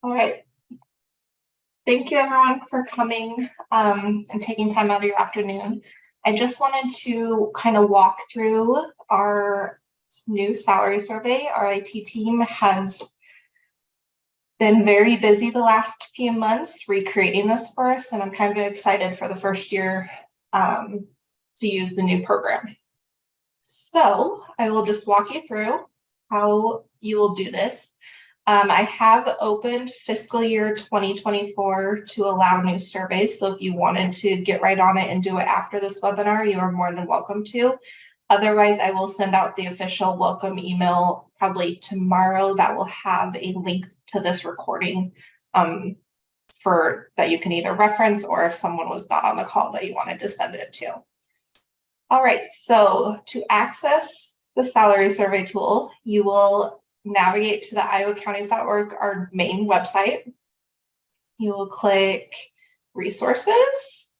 All right. Thank you everyone for coming and taking time out of your afternoon. I just wanted to kind of walk through our new salary survey. Our IT team has been very busy the last few months recreating this for us, and I'm kind of excited for the first year to use the new program. So I will just walk you through how you will do this. I have opened fiscal year 2024 to allow new surveys. So if you wanted to get right on it and do it after this webinar, you are more than welcome to. Otherwise, I will send out the official welcome email probably tomorrow that will have a link to this recording for that you can either reference, or if someone was not on the call that you wanted to send it to. All right, so to access the salary survey tool, you will navigate to the iowacounties.org, our main website. You will click resources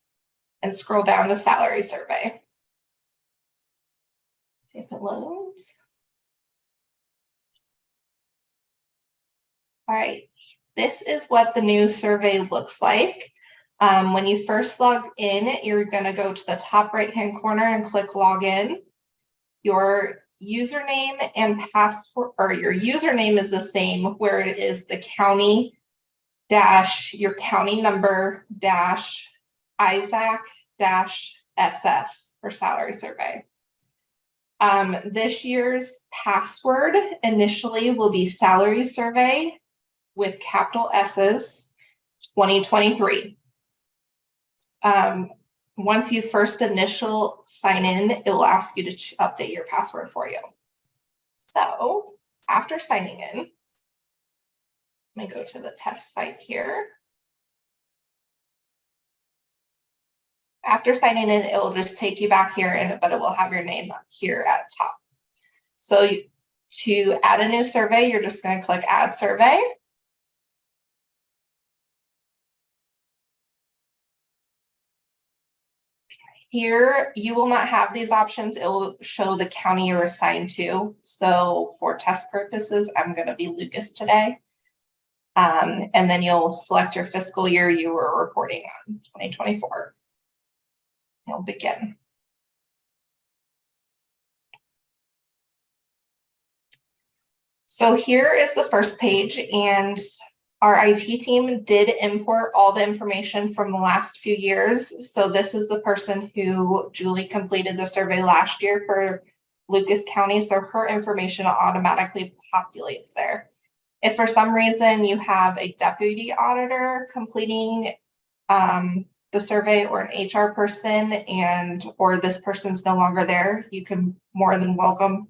and scroll down to salary survey. See if it loads. All right, this is what the new survey looks like. When you first log in, you're going to go to the top right-hand corner and click login. Your username and password, or your username is the same where it is the county dash your county number dash Isaac dash SS for salary survey. This year's password initially will be salary survey with capital S's 2023. Once you first initial sign in, it will ask you to update your password for you. So after signing in, let me go to the test site here. After signing in, it will just take you back here, but it will have your name up here at top. So to add a new survey, you're just going to click add survey. Here, you will not have these options. It will show the county you're assigned to. So for test purposes, I'm going to be Lucas today. And then you'll select your fiscal year you were reporting on, 2024. You'll begin. So here is the first page, and our IT team did import all the information from the last few years. So this is the person who Julie completed the survey last year for Lucas County. So her information automatically populates there. If for some reason you have a deputy auditor completing the survey, or an HR person, or this person's no longer there, you can more than welcome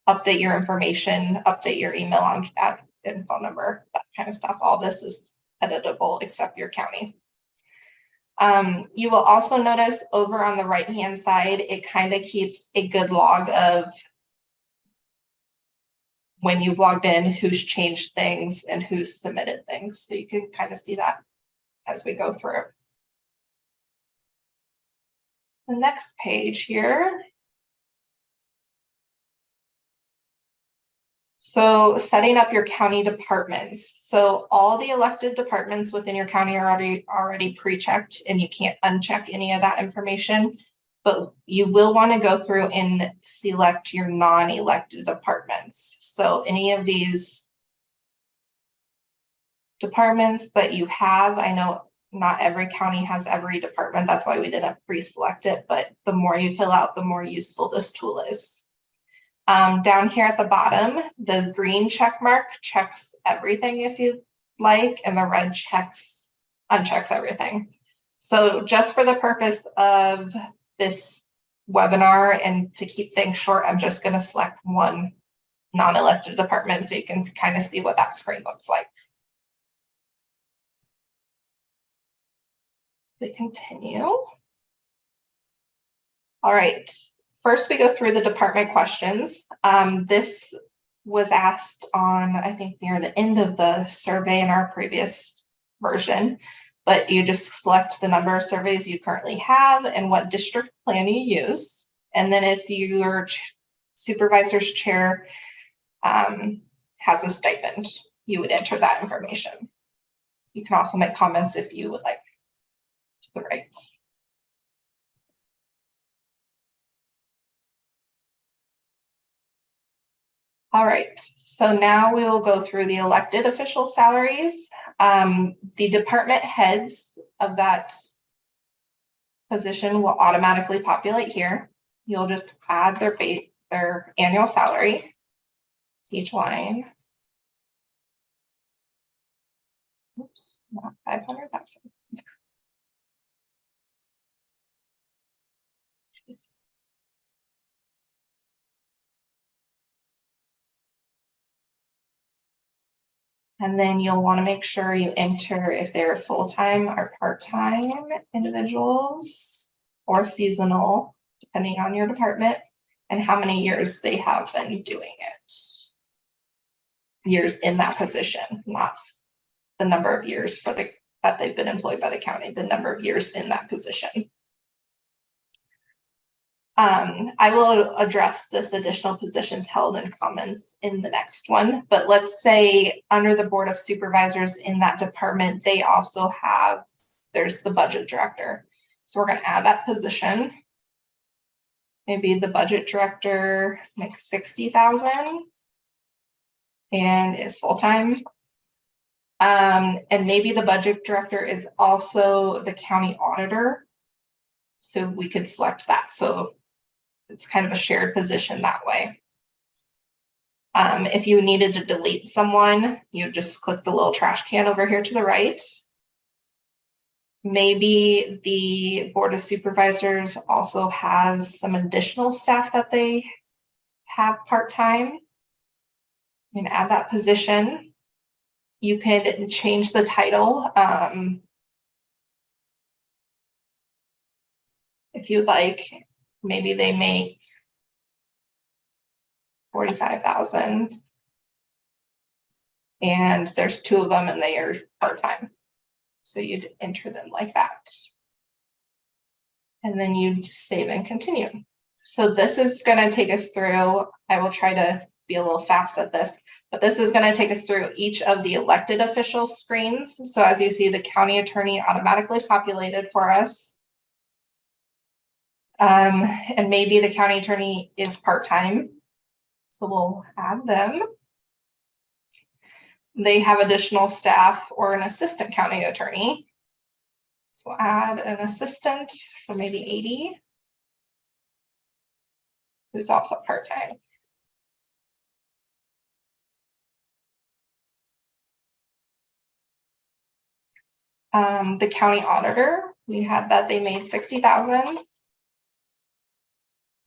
update your information, update your email and phone number, that kind of stuff. All this is editable except your county. You will also notice over on the right-hand side, it kind of keeps a good log of when you've logged in, who's changed things and who's submitted things. So you can kind of see that as we go through. The next page here. So setting up your county departments. So all the elected departments within your county are already pre-checked, and you can't uncheck any of that information. But you will want to go through and select your non-elected departments. So any of these departments that you have, I know not every county has every department. That's why we didn't pre-select it. But the more you fill out, the more useful this tool is. Down here at the bottom, the green check mark checks everything if you'd like, and the red unchecks everything. So just for the purpose of this webinar and to keep things short, I'm just going to select one non-elected department so you can kind of see what that screen looks like. We continue. All right. First, we go through the department questions. This was asked on, I think, near the end of the survey in our previous version, but you just select the number of surveys you currently have and what district plan you use. And then if your supervisor's chair has a stipend, you would enter that information. You can also make comments if you would like to the right. All right, so now we will go through the elected official salaries. The department heads of that position will automatically populate here. You'll just add their annual salary to each line. Oops, not 500,000. And then you'll want to make sure you enter if they're full-time or part-time individuals or seasonal, depending on your department, and how many years they have been doing it. Years in that position, not the number of years that they've been employed by the county, the number of years in that position. I will address this additional positions held in commons in the next one, but let's say under the Board of Supervisors in that department, they also have, there's the budget director. So we're going to add that position. Maybe the budget director makes 60,000 and is full-time. And maybe the budget director is also the county auditor. So we could select that. So it's kind of a shared position that way. If you needed to delete someone, you just click the little trash can over here to the right. Maybe the Board of Supervisors also has some additional staff that they have part-time. You can add that position. You can change the title. If you'd like, maybe they make 45,000 and there's 2 of them and they are part-time. So you'd enter them like that. And then you'd save and continue. So this is going to take us through, I will try to be a little fast at this, but this is going to take us through each of the elected official screens. So as you see, the county attorney automatically populated for us. And maybe the county attorney is part-time. So we'll add them. They have additional staff or an assistant county attorney. So we'll add an assistant for maybe 80, who's also part-time. The county auditor, we had that they made 60,000.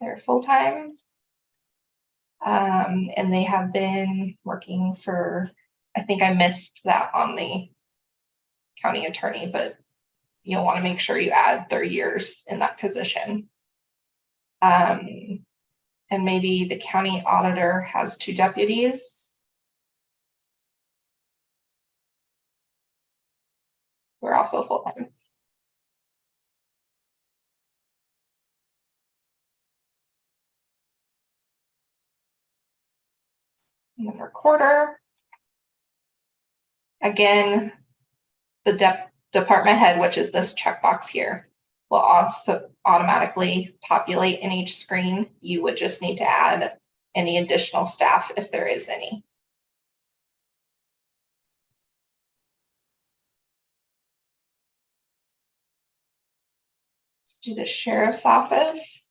They're full-time. And they have been working for, I think I missed that on the county attorney, but you'll want to make sure you add their years in that position. And maybe the county auditor has 2 deputies. We're also full-time. And the recorder. Again, the department head, which is this checkbox here, will also automatically populate in each screen. You would just need to add any additional staff if there is any. Let's do the sheriff's office.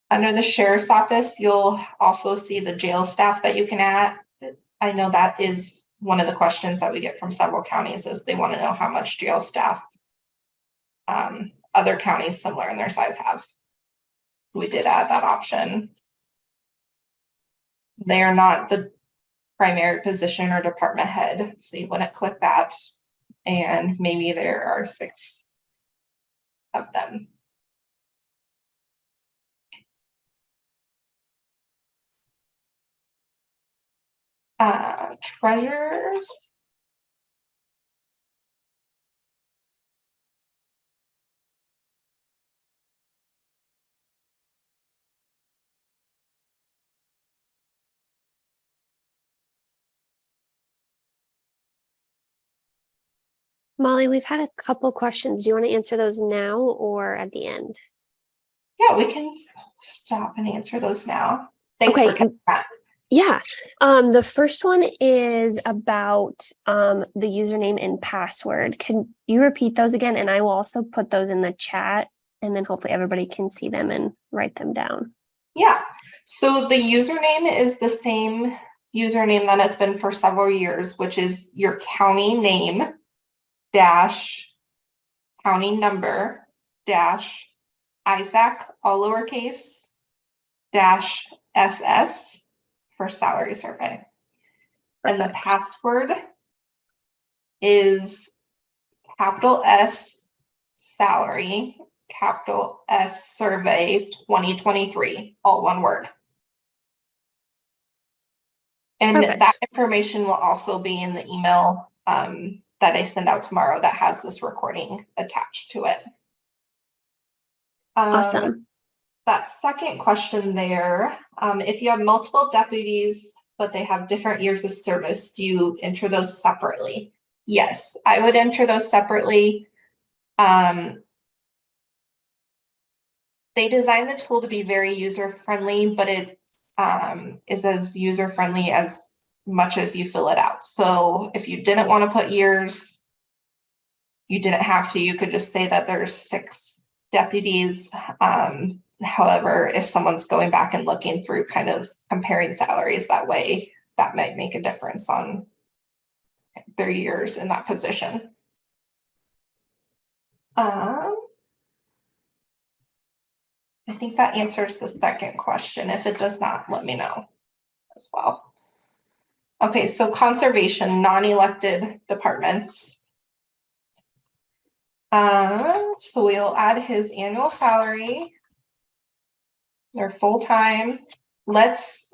Under the sheriff's office, you'll also see the jail staff that you can add. I know that is one of the questions that we get from several counties is they want to know how much jail staff other counties similar in their size have. We did add that option. They are not the primary position or department head, so you wouldn't click that. And maybe there are 6 of them. Treasurers. Molly, we've had a couple questions. Do you want to answer those now or at the end? Yeah, we can stop and answer those now. Thanks for Okay, catching that. yeah. The first one is about the username and password. Can you repeat those again? And I will also put those in the chat, and then hopefully everybody can see them and write them down. Yeah, so the username is the same username that it's been for several years, which is your county name dash county number dash Isaac, all lowercase, dash SS for salary survey. And the password is capital S salary, capital S survey 2023, all one word. And Perfect. that information will also be in the email that I send out tomorrow that has this recording attached to it. Awesome. That second question there, if you have multiple deputies, but they have different years of service, do you enter those separately? Yes, I would enter those separately. They designed the tool to be very user-friendly, but it is as user-friendly as much as you fill it out. So if you didn't want to put years, you didn't have to. You could just say that there's 6 deputies. However, if someone's going back and looking through kind of comparing salaries that way, that might make a difference on their years in that position. I think that answers the second question. If it does not, let me know as well. Okay, so conservation, non-elected departments. So we'll add his annual salary. They're full-time. Let's,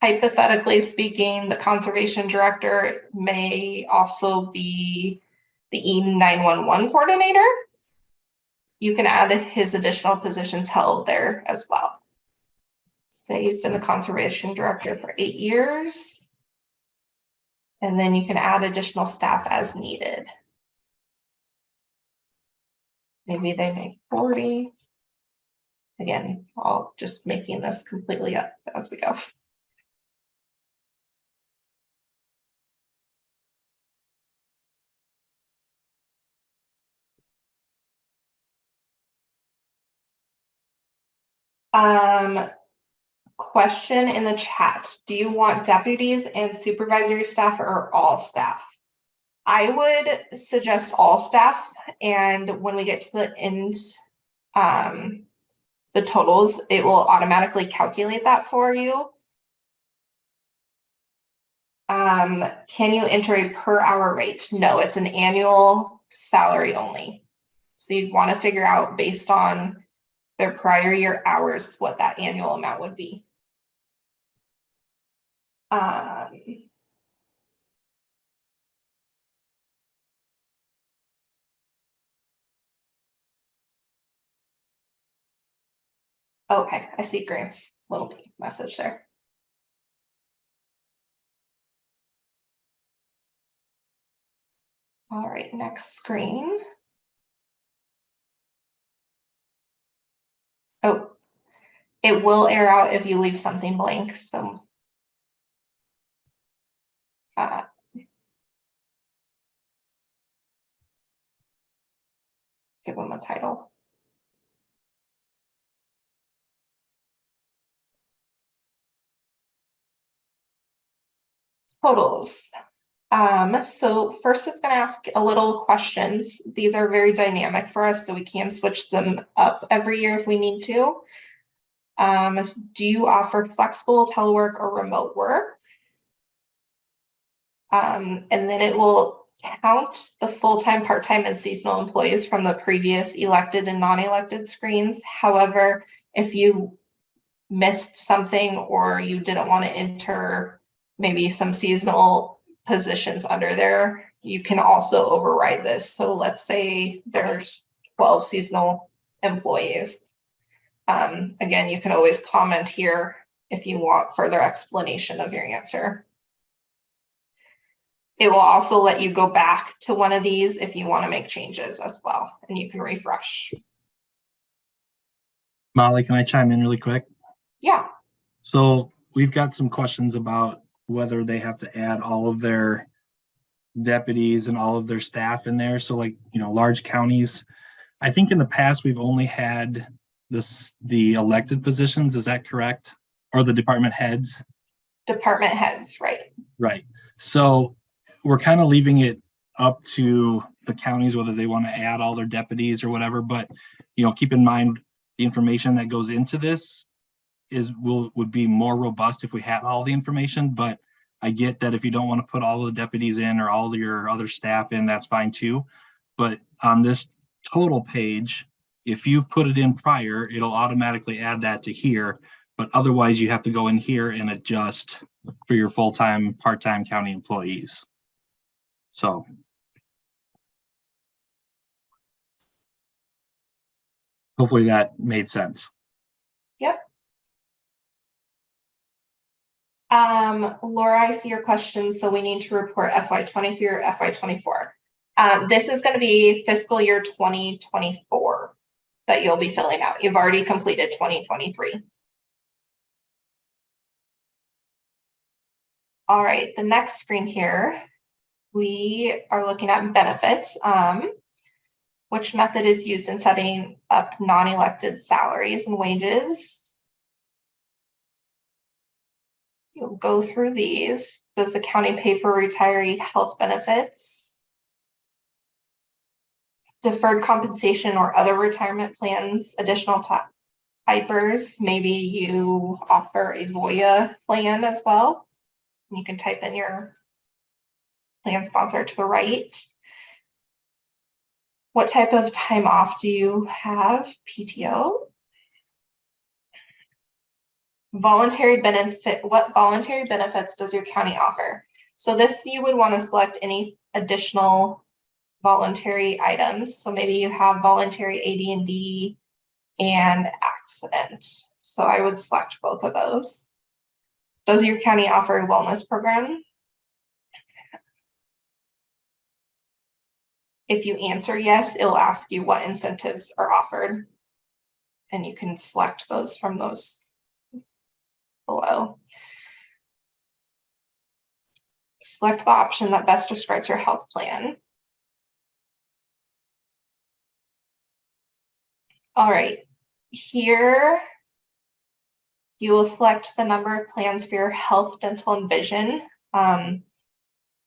hypothetically speaking, the conservation director may also be the E911 coordinator. You can add his additional positions held there as well. Say he's been the conservation director for 8 years. And then you can add additional staff as needed. Maybe they make 40. Again, I'll just making this completely up as we go. Question in the chat. Do you want deputies and supervisory staff or all staff? I would suggest all staff. And when we get to the end, the totals, it will automatically calculate that for you. Can you enter a per hour rate? No, it's an annual salary only. So you'd want to figure out based on their prior year hours what that annual amount would be. Okay, I see Grant's little message there. All right, next screen. Oh, it will air out if you leave something blank. So give them a title. Totals. So first it's going to ask a little questions. These are very dynamic for us, so we can switch them up every year if we need to. Do you offer flexible telework or remote work? And then it will count the full-time, part-time, and seasonal employees from the previous elected and non-elected screens. However, if you missed something or you didn't want to enter maybe some seasonal positions under there, you can also override this. So let's say there's 12 seasonal employees. Again, you can always comment here if you want further explanation of your answer. It will also let you go back to one of these if you want to make changes as well, and you can refresh. Molly, can I chime in really quick? Yeah. So we've got some questions about whether they have to add all of their deputies and all of their staff in there. So like, large counties, I think in the past, we've only had the elected positions. Is that correct? Or the department heads? Department heads, right? Right. So we're kind of leaving it up to the counties, whether they want to add all their deputies or whatever, but, keep in mind the information that goes into this would be more robust if we had all the information, but I get that if you don't want to put all the deputies in or all your other staff in, that's fine too. But on this total page, if you've put it in prior, it'll automatically add that to here. But otherwise, you have to go in here and adjust for your full-time, part-time county employees. So. Hopefully that made sense. Yep. Laura, I see your question. So we need to report FY23 or FY24. This is going to be fiscal year 2024 that you'll be filling out. You've already completed 2023. All right, the next screen here, we are looking at benefits. Which method is used in setting up non-elected salaries and wages? You'll go through these. Does the county pay for retiree health benefits? Deferred compensation or other retirement plans, additional typers? Maybe you offer a Voya plan as well. You can type in your plan sponsor to the right. What type of time off do you have? PTO? Voluntary benefit. What voluntary benefits does your county offer? So this, you would want to select any additional voluntary items. So maybe you have voluntary AD&D and accident. So I would select both of those. Does your county offer a wellness program? If you answer yes, it'll ask you what incentives are offered. And you can select those from those below. Select the option that best describes your health plan. All right, here you will select the number of plans for your health, dental, and vision.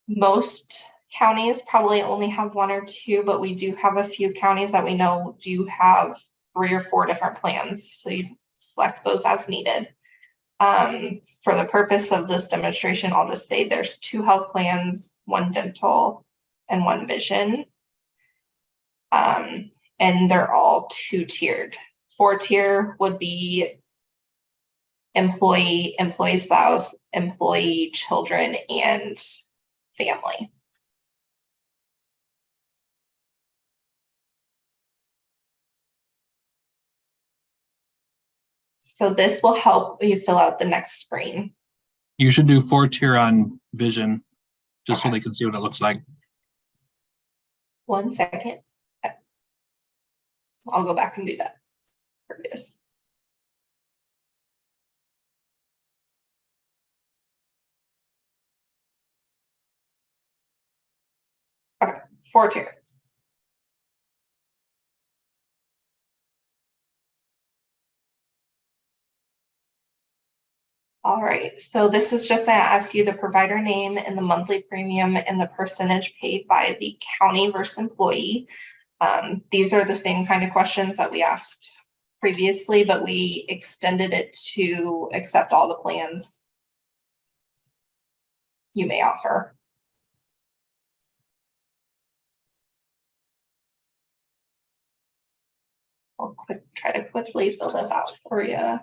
Most counties probably only have one or two, but we do have a few counties that we know do have 3 or 4 different plans. So you select those as needed. For the purpose of this demonstration, I'll just say there's 2 health plans, 1 dental and 1 vision. And they're all 2-tiered. 4-tier would be employee, employee spouse, employee, children, and family. So this will help you fill out the next screen. You should do 4-tier on vision, just Okay. so they can see what it looks like. 1 second. I'll go back and do that. Previous. Okay, 4-tier. All right, so this is just going to ask you the provider name and the monthly premium and the percentage paid by the county versus employee. These are the same kind of questions that we asked previously, but we extended it to accept all the plans you may offer. I'll try to quickly fill this out for you.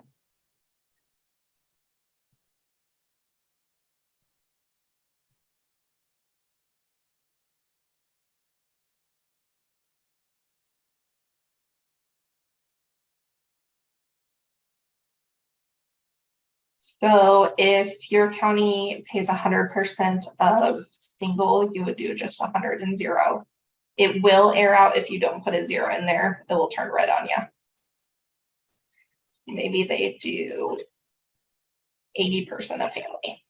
So if your county pays 100% of single, you would do just 100 and 0. It will air out if you don't put a 0 in there. It will turn red on you. Maybe they do 80% of family.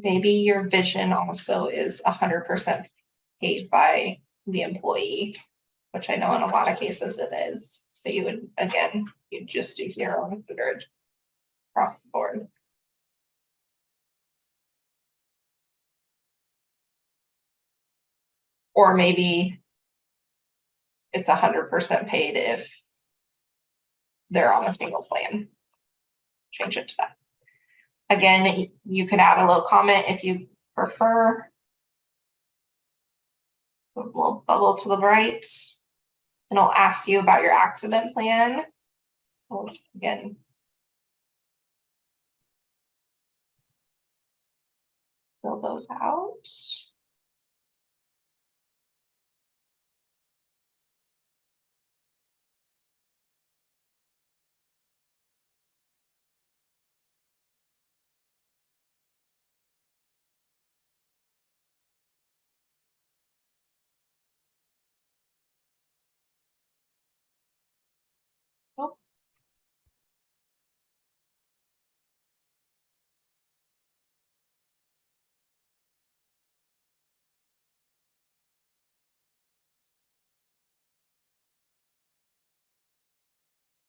Maybe your vision also is 100% paid by the employee, which I know in a lot of cases it is. So you would, again, you just do 0 and 100 across the board. Or maybe it's 100% paid if they're on a single plan. Change it to that. Again, you could add a little comment if you prefer. A little bubble to the right. And it'll ask you about your accident plan. Again, fill those out. Oh.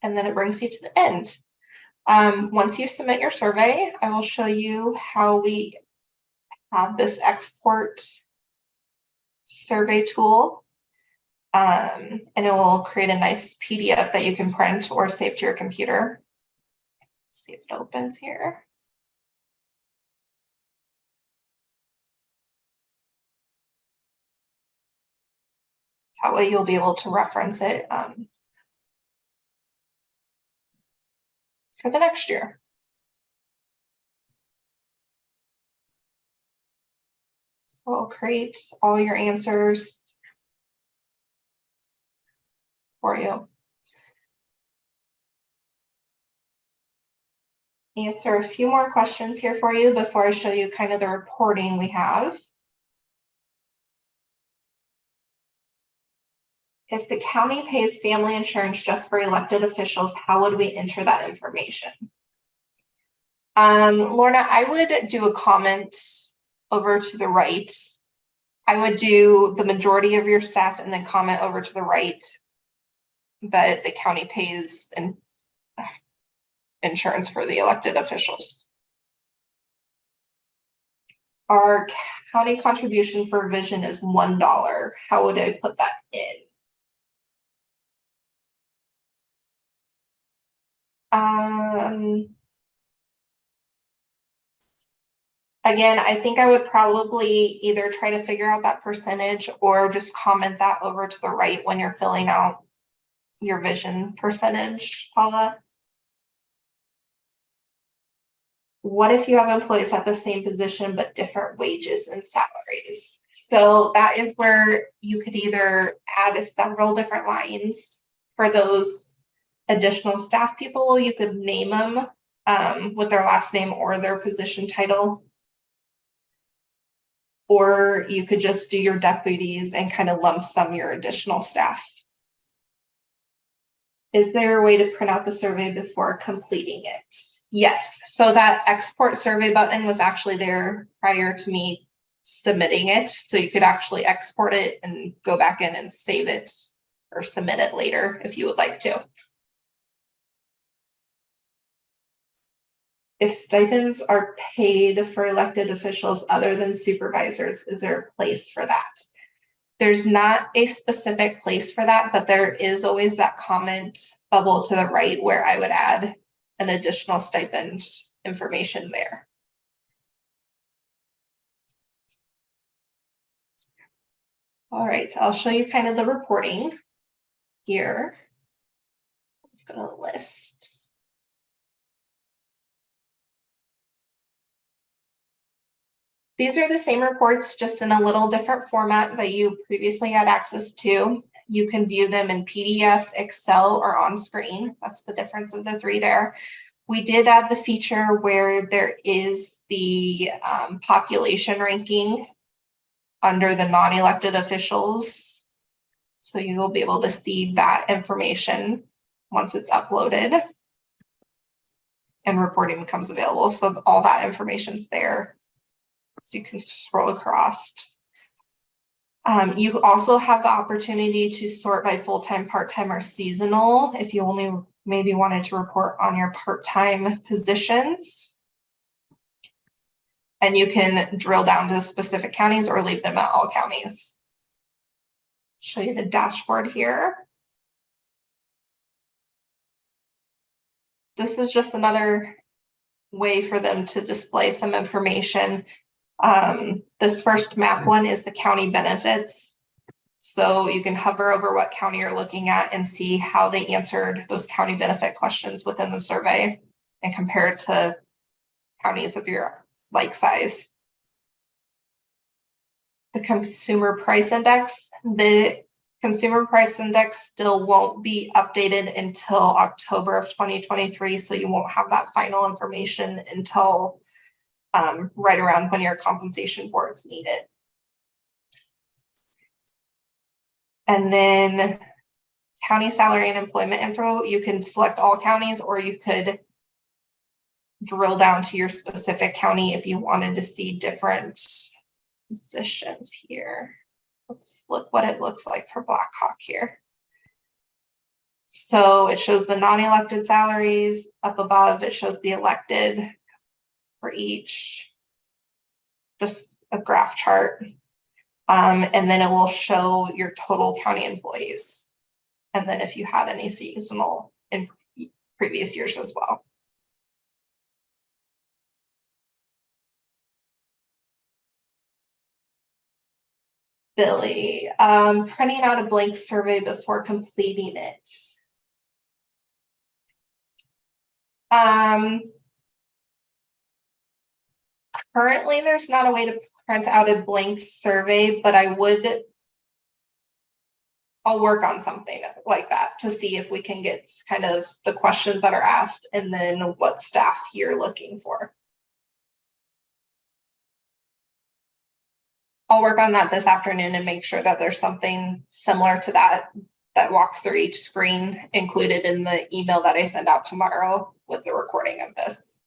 And then it brings you to the end. Once you submit your survey, I will show you how we have this export survey tool. And it will create a nice PDF that you can print or save to your computer. Let's see if it opens here. That way you'll be able to reference it for the next year. So we'll create all your answers for you. Answer a few more questions here for you before I show you kind of the reporting we have. If the county pays family insurance just for elected officials, how would we enter that information? Lorna, I would do a comment over to the right. I would do the majority of your staff and then comment over to the right that the county pays insurance for the elected officials. Our county contribution for vision is $1. How would I put that in? Again, I think I would probably either try to figure out that percentage or just comment that over to the right when you're filling out your vision percentage, Paula. What if you have employees at the same position but different wages and salaries? So that is where you could either add several different lines for those additional staff people. You could name them with their last name or their position title. Or you could just do your deputies and kind of lump sum your additional staff. Is there a way to print out the survey before completing it? Yes, so that export survey button was actually there prior to me submitting it. So you could actually export it and go back in and save it or submit it later if you would like to. If stipends are paid for elected officials other than supervisors, is there a place for that? There's not a specific place for that, but there is always that comment bubble to the right where I would add an additional stipend information there. All right, I'll show you kind of the reporting here. Let's go to the list. These are the same reports, just in a little different format that you previously had access to. You can view them in PDF, Excel, or on screen. That's the difference of the three there. We did add the feature where there is the population ranking under the non-elected officials. So you will be able to see that information once it's uploaded and reporting becomes available. So all that information's there. So you can scroll across. You also have the opportunity to sort by full-time, part-time, or seasonal if you only maybe wanted to report on your part-time positions. And you can drill down to specific counties or leave them at all counties. Show you the dashboard here. This is just another way for them to display some information. This first map one is the county benefits. So you can hover over what county you're looking at and see how they answered those county benefit questions within the survey and compare it to counties of your like size. The consumer price index. The consumer price index still won't be updated until October of 2023. So you won't have that final information until right around when your compensation boards need it. And then county salary and employment info, you can select all counties, or you could drill down to your specific county if you wanted to see different positions here. Let's look what it looks like for Black Hawk here. So it shows the non-elected salaries up above. It shows the elected for each, just a graph chart. And then it will show your total county employees. And then if you had any seasonal in previous years as well. Billy, printing out a blank survey before completing it. Currently, there's not a way to print out a blank survey, but I'll work on something like that to see if we can get kind of the questions that are asked and then what staff you're looking for. I'll work on that this afternoon and make sure that there's something similar to that walks through each screen included in the email that I send out tomorrow with the recording of this.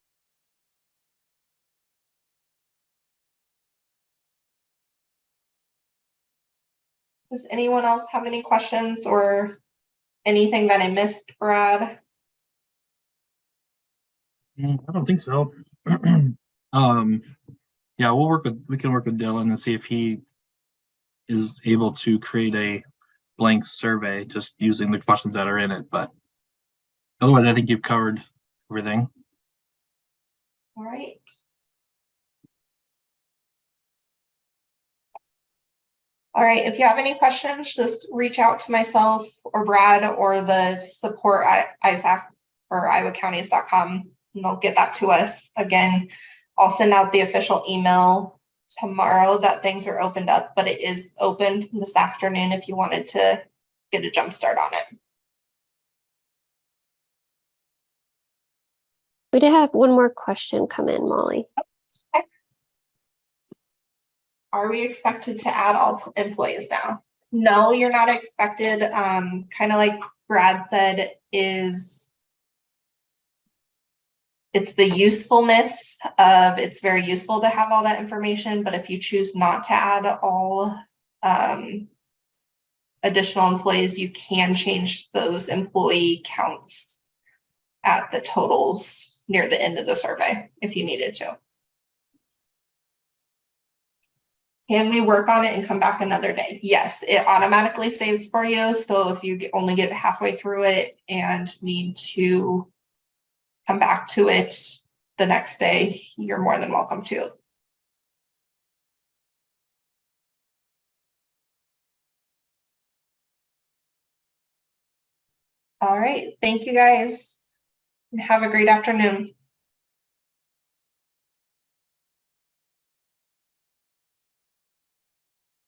Does anyone else have any questions or anything that I missed, Brad? I don't think so. Yeah, we can work with Dylan and see if he is able to create a blank survey just using the questions that are in it. But otherwise, I think you've covered everything. All right. All right, if you have any questions, just reach out to myself or Brad or the support at ISAC or iowacounties.com, and they'll get that to us. Again, I'll send out the official email tomorrow that things are opened up, but it is opened this afternoon if you wanted to get a jump start on it. We did have one more question come in, Molly. Okay. Are we expected to add all employees now? No, you're not expected. Kind of like Brad said is it's the usefulness of, it's very useful to have all that information, but if you choose not to add all additional employees, you can change those employee counts at the totals near the end of the survey if you needed to. Can we work on it and come back another day? Yes, it automatically saves for you. So if you only get halfway through it and need to come back to it the next day, you're more than welcome to. All right, thank you guys. Have a great afternoon.